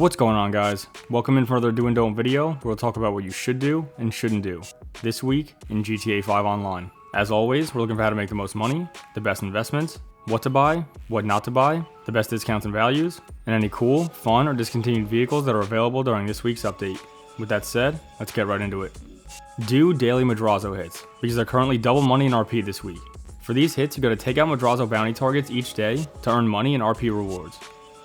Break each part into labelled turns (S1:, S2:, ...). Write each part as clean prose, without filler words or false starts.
S1: What's going on, guys? Welcome in for another do and don't video where we'll talk about what you should do and shouldn't do this week in GTA 5 Online. As always, we're looking for how to make the most money, the best investments, what to buy, what not to buy, the best discounts and values, and any cool, fun, or discontinued vehicles that are available during this week's update. With that said, let's get right into it. Do daily Madrazo hits, because they're currently double money in RP this week. For these hits, you gotta take out Madrazo bounty targets each day to earn money and RP rewards.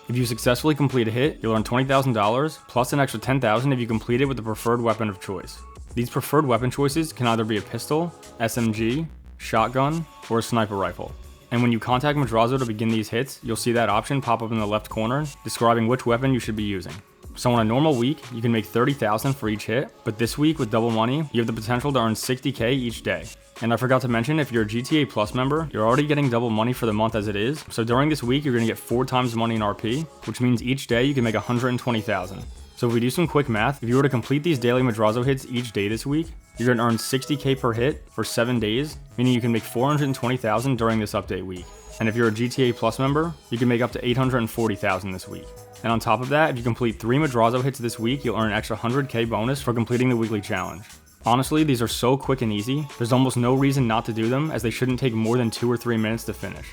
S1: If you successfully complete a hit, you'll earn $20,000 plus an extra $10,000 if you complete it with the preferred weapon of choice. These preferred weapon choices can either be a pistol, SMG, shotgun, or a sniper rifle. And when you contact Madrazo to begin these hits, you'll see that option pop up in the left corner describing which weapon you should be using. So on a normal week, you can make $30,000 for each hit, but this week with double money, you have the potential to earn $60K each day. And I forgot to mention, if you're a GTA Plus member, you're already getting double money for the month as it is, so during this week you're going to get 4 times money in RP, which means each day you can make $120,000. So if we do some quick math, if you were to complete these daily Madrazo hits each day this week, you're going to earn $60K per hit for 7 days, meaning you can make $420,000 during this update week. And if you're a GTA Plus member, you can make up to $840,000 this week. And on top of that, if you complete 3 Madrazo hits this week, you'll earn an extra $100K bonus for completing the weekly challenge. Honestly, these are so quick and easy, there's almost no reason not to do them, as they shouldn't take more than 2 or 3 minutes to finish.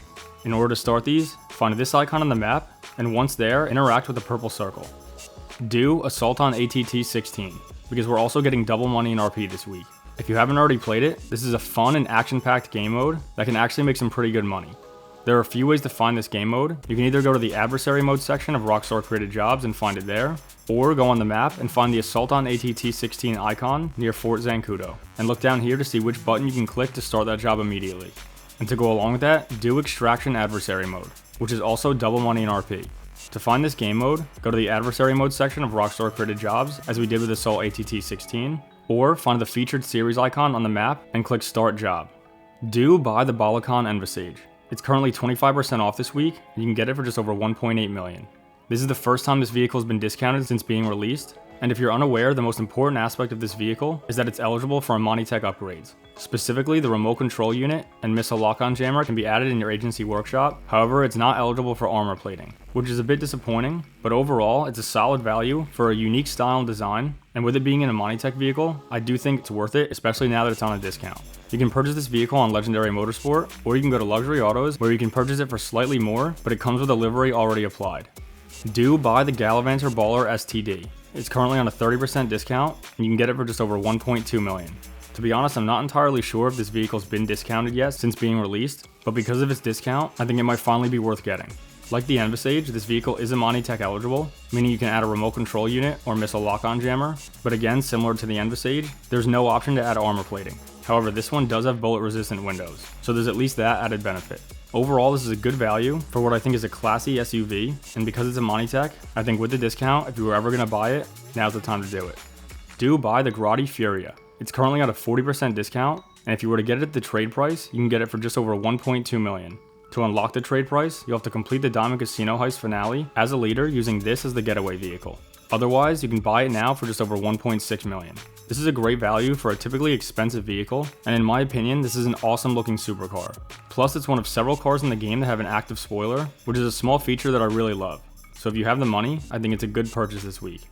S1: In order to start these, find this icon on the map, and once there, interact with the purple circle. Do Assault on ATT-16, because we're also getting double money in RP this week. If you haven't already played it, this is a fun and action-packed game mode that can actually make some pretty good money. There are a few ways to find this game mode. You can either go to the Adversary Mode section of Rockstar Created Jobs and find it there, or go on the map and find the Assault on ATT-16 icon near Fort Zancudo, and look down here to see which button you can click to start that job immediately. And to go along with that, do Extraction Adversary Mode, which is also double money in RP. To find this game mode, go to the Adversary Mode section of Rockstar Created Jobs, as we did with Assault ATT-16, or find the featured series icon on the map and click Start Job. Do buy the Balacon Envisage. It's currently 25% off this week, and you can get it for just over 1.8 million. This is the first time this vehicle has been discounted since being released, and if you're unaware, the most important aspect of this vehicle is that it's eligible for Tech upgrades. Specifically, the remote control unit and missile lock-on jammer can be added in your agency workshop, however, it's not eligible for armor plating, which is a bit disappointing, but overall, it's a solid value for a unique style and design, and with it being in a Tech vehicle, I do think it's worth it, especially now that it's on a discount. You can purchase this vehicle on Legendary Motorsport, or you can go to Luxury Autos, where you can purchase it for slightly more, but it comes with a livery already applied. Do buy the Gallivanter Baller STD. It's currently on a 30% discount, and you can get it for just over 1.2 million. To be honest, I'm not entirely sure if this vehicle's been discounted yet since being released, but because of its discount, I think it might finally be worth getting. Like the Envisage, this vehicle is Tech eligible, meaning you can add a remote control unit or missile lock-on jammer, but again, similar to the Envisage, there's no option to add armor plating. However, this one does have bullet-resistant windows, so there's at least that added benefit. Overall, this is a good value for what I think is a classy SUV, and because it's a Tech, I think with the discount, if you were ever going to buy it, now's the time to do it. Do buy the Grotti Furia. It's currently at a 40% discount, and if you were to get it at the trade price, you can get it for just over 1.2 million. To unlock the trade price, you'll have to complete the Diamond Casino Heist finale as a leader using this as the getaway vehicle. Otherwise, you can buy it now for just over 1.6 million. This is a great value for a typically expensive vehicle, and in my opinion, this is an awesome looking supercar. Plus, it's one of several cars in the game that have an active spoiler, which is a small feature that I really love. So if you have the money, I think it's a good purchase this week.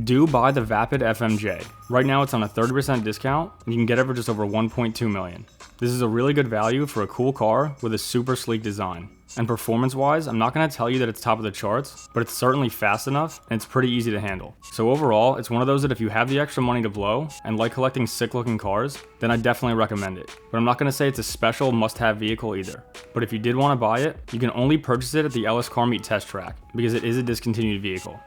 S1: Do buy the Vapid FMJ. Right now it's on a 30% discount, and you can get it for just over 1.2 million. This is a really good value for a cool car with a super sleek design. And performance-wise, I'm not going to tell you that it's top of the charts, but it's certainly fast enough, and it's pretty easy to handle. So overall, it's one of those that if you have the extra money to blow, and like collecting sick-looking cars, then I definitely recommend it. But I'm not going to say it's a special must-have vehicle either. But if you did want to buy it, you can only purchase it at the LS Car Meet test track, because it is a discontinued vehicle.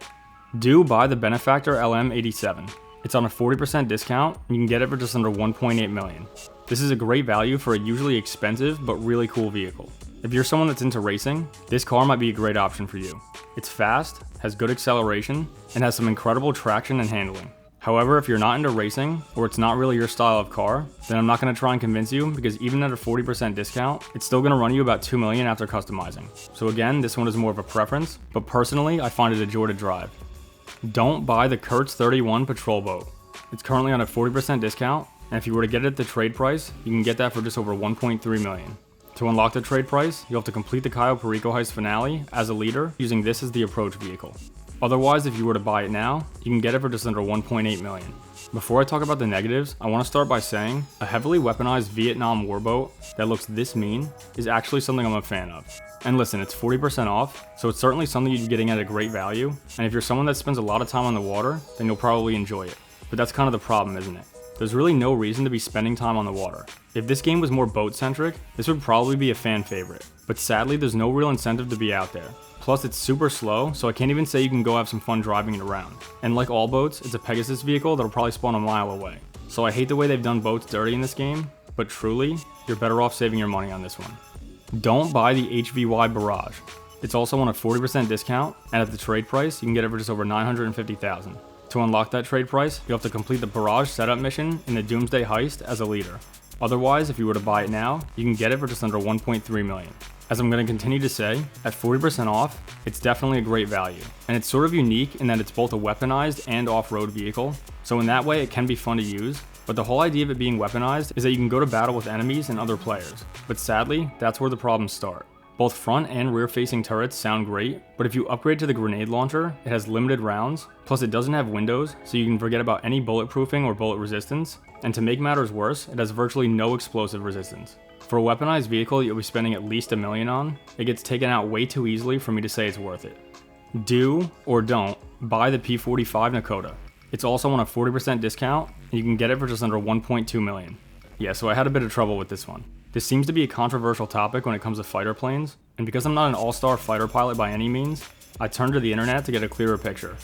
S1: Do buy the Benefactor LM87. It's on a 40% discount, and you can get it for just under 1.8 million. This is a great value for a usually expensive but really cool vehicle. If you're someone that's into racing, this car might be a great option for you. It's fast, has good acceleration, and has some incredible traction and handling. However, if you're not into racing, or it's not really your style of car, then I'm not going to try and convince you, because even at a 40% discount, it's still going to run you about 2 million after customizing. So again, this one is more of a preference, but personally, I find it a joy to drive. Don't buy the Kurtz 31 Patrol Boat. It's currently on a 40% discount, and if you were to get it at the trade price, you can get that for just over 1.3 million. To unlock the trade price, you'll have to complete the Cayo Perico Heist finale as a leader using this as the approach vehicle. Otherwise, if you were to buy it now, you can get it for just under 1.8 million. Before I talk about the negatives, I want to start by saying a heavily weaponized Vietnam warboat that looks this mean is actually something I'm a fan of. And listen, it's 40% off, so it's certainly something you'd be getting at a great value, and if you're someone that spends a lot of time on the water, then you'll probably enjoy it. But that's kind of the problem, isn't it? There's really no reason to be spending time on the water. If this game was more boat-centric, this would probably be a fan favorite. But sadly, there's no real incentive to be out there. Plus, it's super slow, so I can't even say you can go have some fun driving it around. And like all boats, it's a Pegasus vehicle that'll probably spawn a mile away. So I hate the way they've done boats dirty in this game, but truly, you're better off saving your money on this one. Don't buy the HVY Barrage. It's also on a 40% discount, and at the trade price, you can get it for just over 950,000. To unlock that trade price, you'll have to complete the Barrage setup mission in the Doomsday Heist as a leader. Otherwise, if you were to buy it now, you can get it for just under 1.3 million. As I'm going to continue to say, at 40% off, it's definitely a great value. And it's sort of unique in that it's both a weaponized and off-road vehicle, so in that way it can be fun to use, but the whole idea of it being weaponized is that you can go to battle with enemies and other players. But sadly, that's where the problems start. Both front and rear facing turrets sound great, but if you upgrade to the grenade launcher, it has limited rounds, plus it doesn't have windows, so you can forget about any bulletproofing or bullet resistance, and to make matters worse, it has virtually no explosive resistance. For a weaponized vehicle you'll be spending at least $1 million on, it gets taken out way too easily for me to say it's worth it. Do, or don't, buy the P45 Nakota. It's also on a 40% discount, and you can get it for just under 1.2 million. Yeah, so I had a bit of trouble with this one. This seems to be a controversial topic when it comes to fighter planes, and because I'm not an all-star fighter pilot by any means, I turned to the internet to get a clearer picture.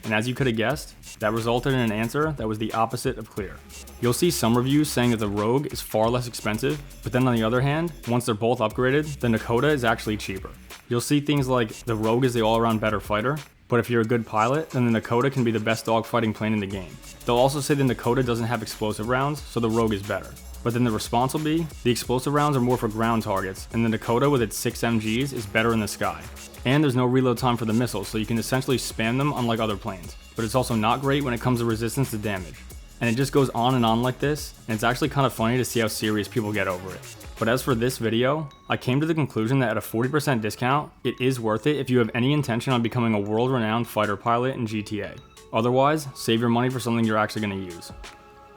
S1: And as you could have guessed, that resulted in an answer that was the opposite of clear. You'll see some reviews saying that the Rogue is far less expensive, but then on the other hand, once they're both upgraded, the Nakota is actually cheaper. You'll see things like the Rogue is the all-around better fighter, but if you're a good pilot, then the Nakota can be the best dogfighting plane in the game. They'll also say the Nakota doesn't have explosive rounds, so the Rogue is better. But then the response will be, the explosive rounds are more for ground targets, and the Nakota with its 6 MGs is better in the sky. And there's no reload time for the missiles, so you can essentially spam them unlike other planes. But it's also not great when it comes to resistance to damage. And it just goes on and on like this, and it's actually kind of funny to see how serious people get over it. But as for this video, I came to the conclusion that at a 40% discount, it is worth it if you have any intention on becoming a world-renowned fighter pilot in GTA. Otherwise, save your money for something you're actually going to use.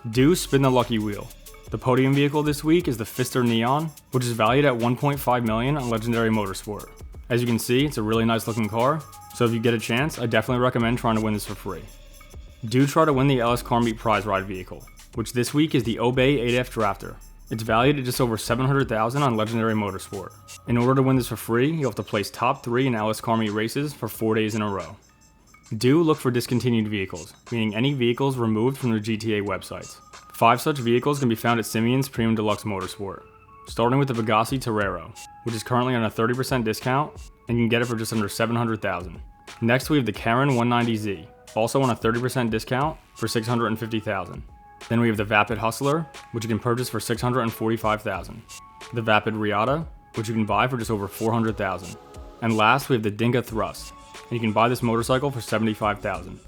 S1: Do spin the lucky wheel. The podium vehicle this week is the Fister Neon, which is valued at 1.5 million on Legendary Motorsport. As you can see, it's a really nice looking car, so if you get a chance, I definitely recommend trying to win this for free. Do try to win the LS Car Meet Prize Ride vehicle, which this week is the Obey 8F Drafter. It's valued at just over 700,000 on Legendary Motorsport. In order to win this for free, you'll have to place top 3 in LS Car Meet races for 4 days in a row. Do look for discontinued vehicles, meaning any vehicles removed from the GTA websites. 5 such vehicles can be found at Simeon's Premium Deluxe Motorsport, starting with the Bugatti Torero, which is currently on a 30% discount, and you can get it for just under 700,000. Next we have the Karen 190Z, also on a 30% discount for 650,000. Then we have the Vapid Hustler, which you can purchase for 645,000. The Vapid Riata, which you can buy for just over 400,000. And last we have the Dinga Thrust, and you can buy this motorcycle for 75,000.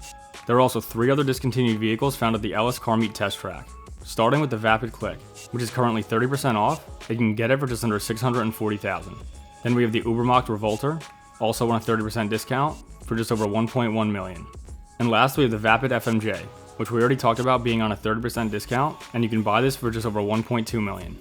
S1: There are also 3 other discontinued vehicles found at the LS Car Meet Test Track, starting with the Vapid Click, which is currently 30% off, and you can get it for just under 640,000. Then we have the Ubermacht Revolter, also on a 30% discount, for just over 1.1 million. And last we have the Vapid FMJ, which we already talked about being on a 30% discount, and you can buy this for just over 1.2 million.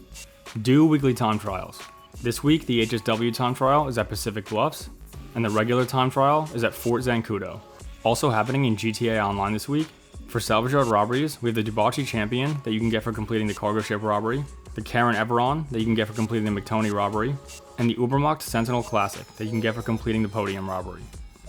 S1: Do weekly time trials. This week the HSW time trial is at Pacific Bluffs, and the regular time trial is at Fort Zancudo. Also happening in GTA Online this week, for salvage yard robberies, we have the Debauchee Champion that you can get for completing the cargo ship robbery, the Karen Everon that you can get for completing the McToney robbery, and the Ubermacht Sentinel Classic that you can get for completing the podium robbery.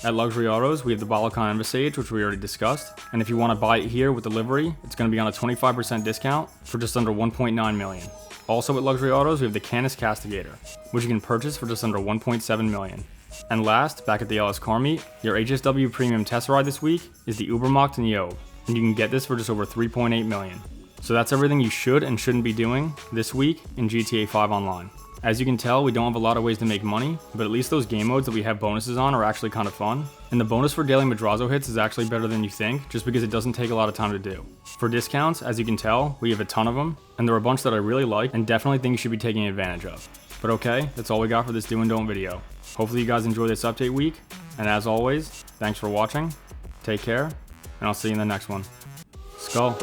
S1: At Luxury Autos, we have the Balakan Envisage, which we already discussed, and if you want to buy it here with delivery, it's going to be on a 25% discount for just under 1.9 million. Also at Luxury Autos, we have the Canis Castigator, which you can purchase for just under 1.7 million. And last, back at the LS Car Meet, your HSW Premium Test Ride this week is the Ubermacht Niobe, and you can get this for just over 3.8 million. So that's everything you should and shouldn't be doing this week in GTA 5 Online. As you can tell, we don't have a lot of ways to make money, but at least those game modes that we have bonuses on are actually kind of fun. And the bonus for daily Madrazo hits is actually better than you think, just because it doesn't take a lot of time to do. For discounts, as you can tell, we have a ton of them, and there are a bunch that I really like and definitely think you should be taking advantage of. But okay, that's all we got for this do and don't video. Hopefully you guys enjoy this update week, And as always, thanks for watching, take care, and I'll see you in the next one. Skull.